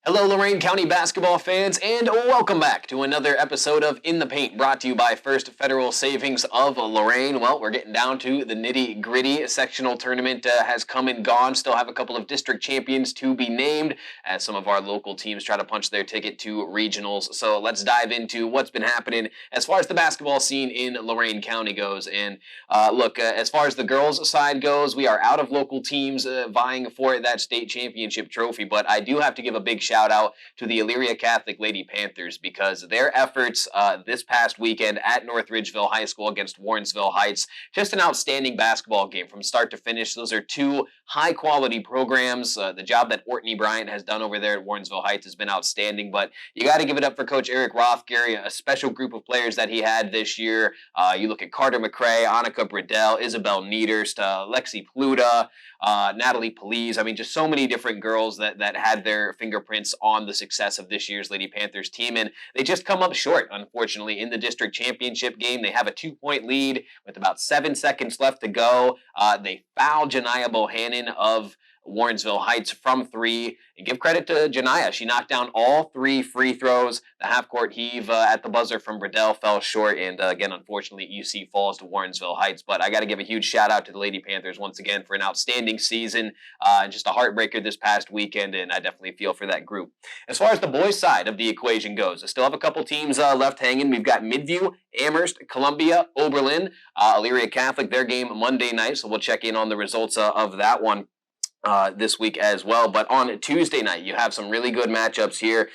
Hello, Lorain County basketball fans, and welcome back to another episode of In the Paint, brought to you by First Federal Savings of Lorain. Well, we're getting down to the nitty-gritty. Sectional tournament has come and gone. Still have a couple of district champions to be named, as some of our local teams try to punch their ticket to regionals. So let's dive into what's been happening as far as the basketball scene in Lorain County goes. And look, as far as the girls' side goes, we are out of local teams vying for that state championship trophy, but I do have to give a big shout out to the Elyria Catholic Lady Panthers because their efforts this past weekend at North Ridgeville High School against Warrensville Heights, just an outstanding basketball game from start to finish. Those are two high-quality programs. The job that Ortney Bryant has done over there at Warrensville Heights has been outstanding, but you got to give it up for Coach Eric Rothgary, a special group of players that he had this year. You look at Carter McCrae, Annika Bradell, Isabel Niederst, Lexi Pluta, Natalie Police. I mean, just so many different girls that had their fingerprints on the success of this year's Lady Panthers team, and they just come up short, unfortunately, in the district championship game. They have a 2-point lead with about 7 seconds left to go. They foul Janiyah Bohannon of Warrensville Heights from three. And give credit to Janiyah. She knocked down all 3 free throws. The half-court heave at the buzzer from Bradell fell short. And again, unfortunately, EC falls to Warrensville Heights. But I got to give a huge shout-out to the Lady Panthers once again for an outstanding season. Just a heartbreaker this past weekend, and I definitely feel for that group. As far as the boys' side of the equation goes, I still have a couple teams left hanging. We've got Midview, Amherst, Columbia, Oberlin, Elyria Catholic, their game Monday night. So we'll check in on the results of that one this week as well. But on Tuesday night, you have some really good matchups here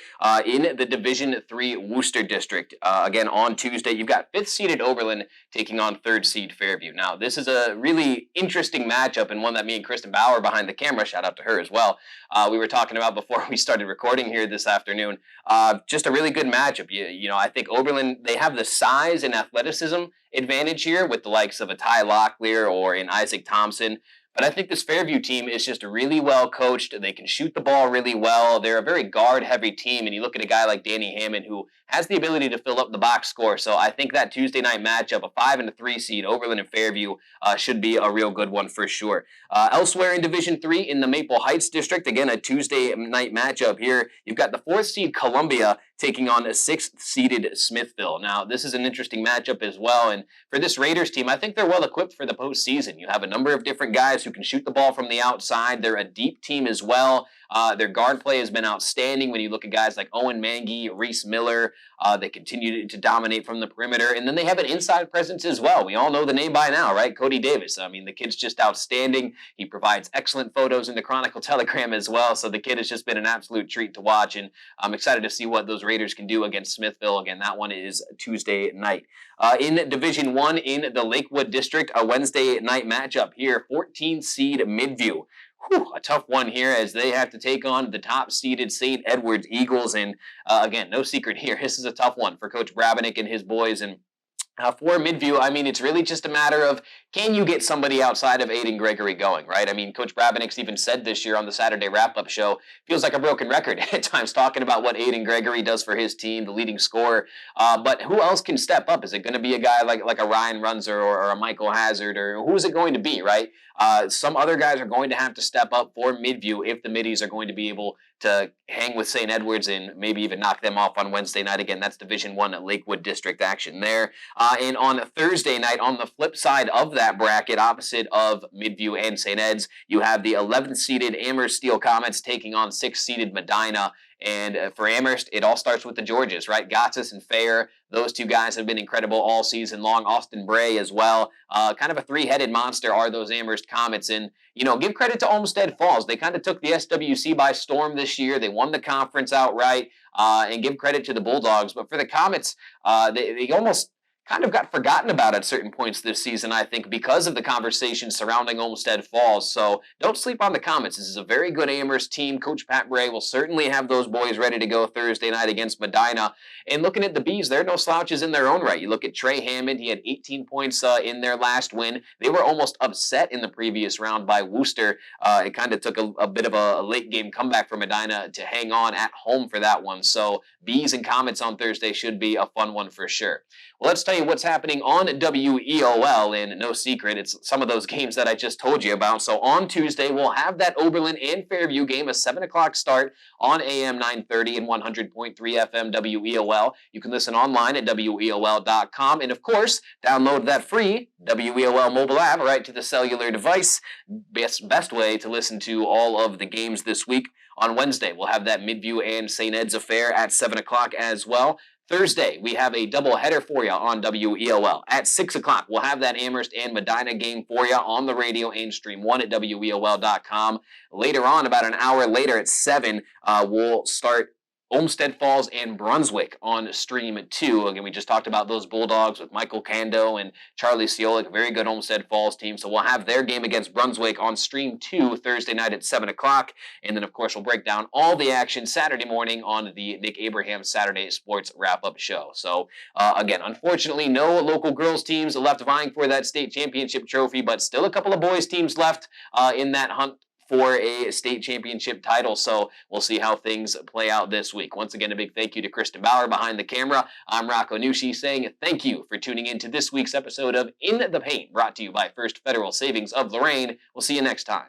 in the Division III Worcester District. Again, on Tuesday, you've got 5th-seeded Oberlin taking on 3rd-seed Fairview. Now, this is a really interesting matchup and one that me and Kristen Bauer behind the camera, shout out to her as well, we were talking about before we started recording here this afternoon. Just a really good matchup. You know, I think Oberlin, they have the size and athleticism advantage here with the likes of a Ty Locklear or an Isaac Thompson. But I think this Fairview team is just really well coached. They can shoot the ball really well. They're a very guard-heavy team, and you look at a guy like Danny Hammond who has the ability to fill up the box score. So I think that Tuesday night matchup, a 5 and a 3 seed, Oberlin and Fairview, should be a real good one for sure. Elsewhere in Division III, in the Maple Heights District, again, a Tuesday night matchup here. You've got the 4th seed Columbia taking on a 6th-seeded Smithville. Now, this is an interesting matchup as well, and for this Raiders team, I think they're well equipped for the postseason. You have a number of different guys who can shoot the ball from the outside. They're a deep team as well. Their guard play has been outstanding when you look at guys like Owen Mangy, Reese Miller. They continue to dominate from the perimeter. And then they have an inside presence as well. We all know the name by now, right? Cody Davis. I mean, the kid's just outstanding. He provides excellent photos in the Chronicle Telegram as well. So the kid has just been an absolute treat to watch. And I'm excited to see what those Raiders can do against Smithville. Again, that one is Tuesday night. In Division I in the Lakewood District, a Wednesday night matchup here, 14-seed Midview. A tough one here as they have to take on the top-seeded St. Edward's Eagles. And again, no secret here. This is a tough one for Coach Brabenick and his boys. And for Midview, I mean, it's really just a matter of, can you get somebody outside of Aiden Gregory going, right? I mean, Coach Brabenick's even said this year on the Saturday wrap-up show, feels like a broken record at times talking about what Aiden Gregory does for his team, the leading scorer. But who else can step up? Is it going to be a guy like a Ryan Runzer or a Michael Hazard, or who is it going to be, right? Some other guys are going to have to step up for Midview if the Middies are going to be able to hang with St. Edwards and maybe even knock them off on Wednesday night. Again, that's Division I Lakewood District action there. And on Thursday night, on the flip side of that bracket, opposite of Midview and St. Ed's, you have the 11th-seeded Amherst Steel Comets taking on 6th-seeded Medina. And for Amherst, it all starts with the Georges, right? Gotsis and Fair, those two guys have been incredible all season long. Austin Bray as well. Kind of a three-headed monster are those Amherst Comets. And, you know, give credit to Olmsted Falls. They kind of took the SWC by storm this year. They won the conference outright. And give credit to the Bulldogs. But for the Comets, they almost kind of got forgotten about at certain points this season, I think, because of the conversation surrounding Olmsted Falls. So don't sleep on the Comets. This is a very good Amherst team. Coach Pat Bray will certainly have those boys ready to go Thursday night against Medina. And looking at the Bees, they're no slouches in their own right. You look at Trey Hammond. He had 18 points in their last win. They were almost upset in the previous round by Worcester. It kind of took a bit of a late-game comeback for Medina to hang on at home for that one. So Bees and Comets on Thursday should be a fun one for sure. Well, let's tell you Tuesday, what's happening on WEOL, and no secret, it's some of those games that I just told you about. So on Tuesday, we'll have that Oberlin and Fairview game, a 7 o'clock start on AM 930 and 100.3 FM WEOL. You can listen online at WEOL.com, and of course, download that free WEOL mobile app right to the cellular device. Best way to listen to all of the games this week. On Wednesday, we'll have that Midview and St. Ed's affair at 7 o'clock as well. Thursday, we have a doubleheader for you on WEOL. At 6 o'clock, we'll have that Amherst and Medina game for you on the radio and stream 1 at WEOL.com. Later on, about an hour later at 7, we'll start Olmsted Falls and Brunswick on Stream 2. Again, we just talked about those Bulldogs with Michael Kando and Charlie Siolik, a very good Olmsted Falls team. So we'll have their game against Brunswick on Stream 2 Thursday night at 7 o'clock. And then, of course, we'll break down all the action Saturday morning on the Nick Abraham Saturday Sports Wrap-Up Show. So, again, unfortunately, no local girls teams left vying for that state championship trophy, but still a couple of boys teams left in that hunt for a state championship title. So we'll see how things play out this week. Once again, a big thank you to Kristen Bauer behind the camera. I'm Rocco Nuosci saying thank you for tuning in to this week's episode of In the Paint, brought to you by First Federal Savings of Lorain. We'll see you next time.